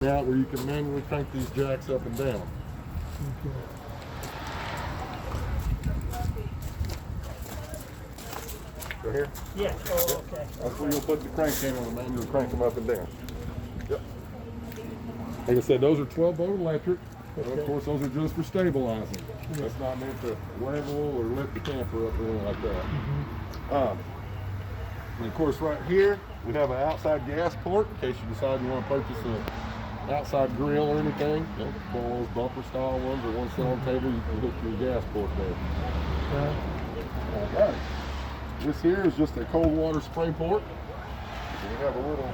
out where you can manually crank these jacks up and down. Go here? Yeah. Oh, okay. That's where you'll put the crank handle and manually crank them up and down. Yep. Like I said, those are 12-volt electric. Okay. And of course, those are just for stabilizing. Yeah. That's not meant to level or lift the camper up or anything like that. And of course, right here, we have an outside gas port in case you decide you want to purchase an outside grill or anything. You know, one of those bumper style ones or one sit on table, you can hook your gas port there. All right. This here is just a cold water spray port. So we have a little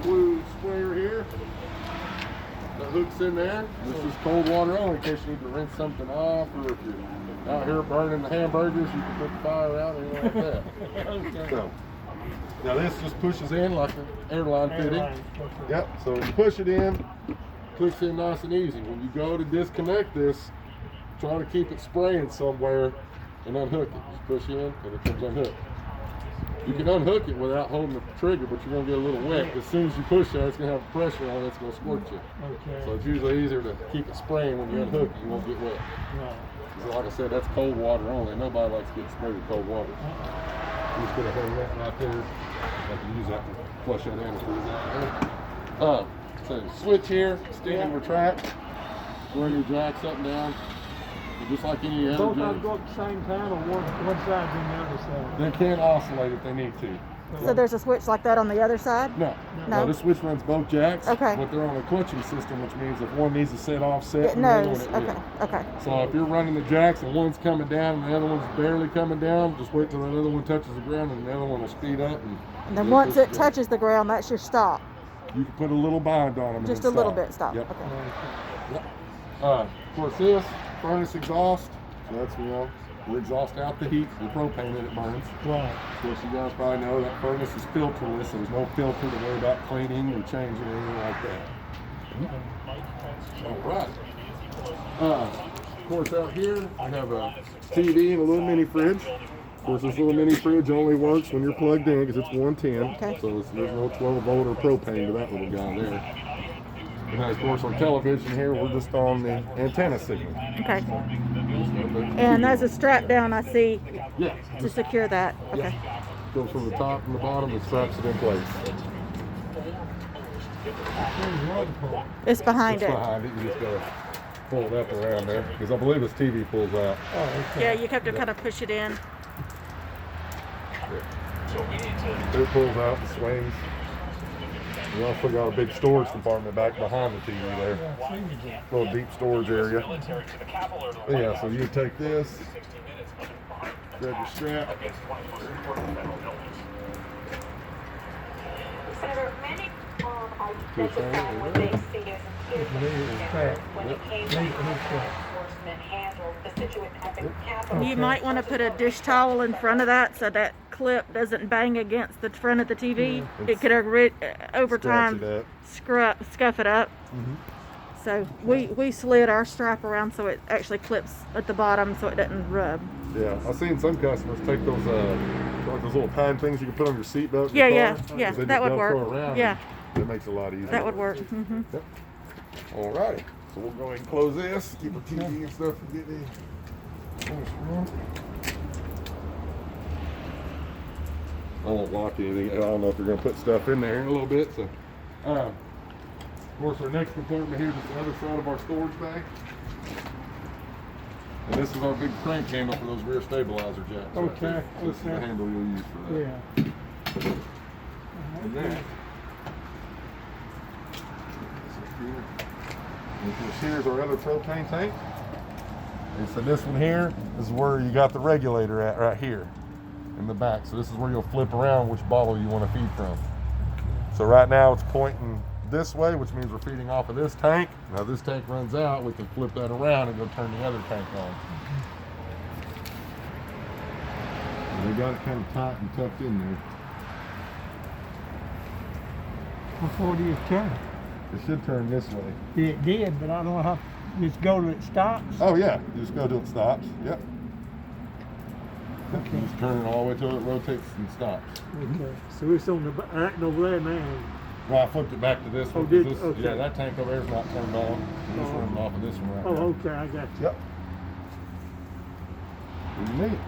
blue sprayer here that hooks in there. This is cold water only in case you need to rinse something off, or if you're out here burning the hamburgers, you can put the fire out or anything like that. Okay. So, now this just pushes in like an airline fitting. Okay. Yep, so you push it in, clicks in nice and easy. When you go to disconnect this, try to keep it spraying somewhere and unhook it. Just push in and it comes unhooked. You can unhook it without holding the trigger, but you're going to get a little wet. As soon as you push that, it's going to have pressure on it, it's going to squirt you. Okay. So it's usually easier to keep it spraying when you unhook it, you won't get wet. Right. So like I said, that's cold water only. Nobody likes getting sprayed with cold water. You just put a head right there. I can use that to flush that in. So switch here, stick and retract. Run your jacks up and down. And just like any other Both of them jack. go at the same time, or one side and the other side? They can oscillate if they need to. So there's a switch like that on the other side? No. No? This switch runs both jacks. Okay. But they're on a clutching system, which means if one needs to set offset, It and the other knows. one it Okay. will. Okay. So if you're running the jacks and one's coming down and the other one's barely coming down, just wait till that other one touches the ground and the other one will speed up. And And then once it touches the ground, that's your stop. you can put a little bind on them. and Just then a little stop. bit stop. Yep. Okay. Of course, this furnace exhaust. So that's you exhaust out the heat, the propane that it burns. Right. Of course, you guys probably know that furnace is filterless, so there's no filter to worry about cleaning or changing or anything like that. All right. Of course, out here we have a TV and a little mini fridge. Of course, this little mini fridge only works when you're plugged in because it's 110. Okay. So there's no 12-volt or propane to that little guy there. And then, of course, on television here, we're just on the antenna signal. Okay. And there's a strap down I see Yeah. to secure that. Okay. Goes from the top and the bottom and straps it in place. It's behind It's it. behind it. You just gotta pull it up around there because I believe this TV pulls out. Oh, okay. Yeah, you have to kind of push it in. It pulls out and swings. We also got a big storage compartment back behind the TV there. Little deep storage area. But yeah, so you take this, grab your strap. Senator, many identified what they see as when it came to how enforcement handled the situation at the Capitol. You might want to put a dish towel in front of that so that clip doesn't bang against the front of the TV. It could over time scuff it up. So we slid our strap around so it actually clips at the bottom so it doesn't rub. Yeah, I've seen some customers take those like those little pine things you can put on your seatbelt. Yeah, that would work. Yeah, it makes it a lot easier. that would work. Yep. Alrighty, so we'll go ahead and close this. Keep the TV and stuff from getting in. I won't lock anything. I don't know if you're going to put stuff in there in a little bit. So, of course, our next compartment here is the other side of our storage bag. And this is our big crank handle for those rear stabilizer jacks. Okay, Right, so this is the okay. handle you'll use for that. Yeah. And then, here's our other propane tank. And so this one here is where you got the regulator at right here in the back. So this is where you'll flip around which bottle you want to feed from. So right now it's pointing this way, which means we're feeding off of this tank. Now this tank runs out, we can flip that around and go turn the other tank on. And we got it kind of tight and tucked in there. Before do you turn? It should turn this way. It did, but I don't know how. Just go to it stops. Oh yeah, you just go till it stops. Yep. Okay. Just turn it all the way till it rotates and stops. Okay. So it's on the act over there now. Well, I flipped it back to this Oh, one. 'cause did you? this, Okay. Yeah, that tank over there is not turned on. And this Oh. one's off of this one right Oh, now. okay, I got you. Yep. Pretty neat.